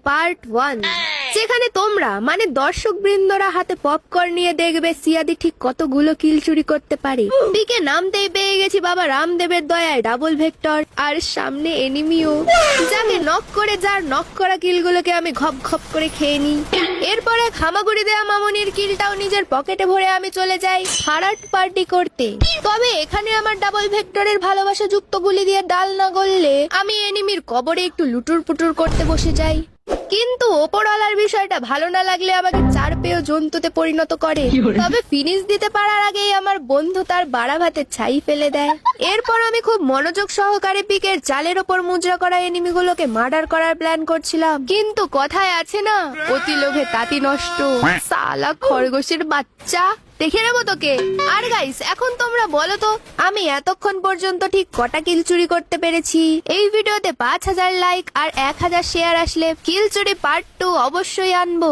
Part 1, যেখানে তোমরা মানে দর্শক বৃন্দরা হাতে পপকর্ন নিয়ে দেখবে সিয়াদি ঠিক কতগুলো কিল চুরি করতে পারে। দিকে নামতেই পেয়ে গেছি বাবা রামদেবের দয়ায় ডাবল ভেক্টর, আর সামনে এনিমিও, যাকে নক করে যার নক করা কিলগুলোকে আমি ঘপ ঘপ করে খেয়ে নিই। এরপরে হামাগুড়ি দেয়া মামনির কিলটাও নিজের পকেটে ভরে আমি চলে যাই থার্ড পার্টি করতে। তবে এখানে আমার ডাবল ভেক্টরের ভালোবাসা যুক্ত গুলি দিয়ে ডাল না গললে আমি এনিমির কবরে একটু লুটুর পুটুর করতে বসে যাই। কিন্তু ওপরওয়ালার বিষয়টা ভালো না লাগলে আমাকে চার পেয়ে জন্তুতে পরিণত করে। তবে ফিনিশ দিতে পারার আগেই আমার বন্ধু তার বাড়া ভাতে ছাই ফেলে দেয়। এরপর আমি খুব মনোযোগ সহকারে পিকের চালের ওপর মুদ্রা করা এনিমিগুলোকে মার্ডার করার প্ল্যান করছিলাম, কিন্তু কথায় আছে না, অতি লোভে তাঁতি নষ্ট। সালা খরগোশের বাচ্চা, দেখে নেবো তোকে। আর গাইস, এখন তোমরা বলো তো আমি এতক্ষণ পর্যন্ত ঠিক কটা কিল চুরি করতে পেরেছি? এই ভিডিওতে 5000 লাইক আর 1000 শেয়ার আসলে কিল চুরি পার্ট 2 অবশ্যই আনবো।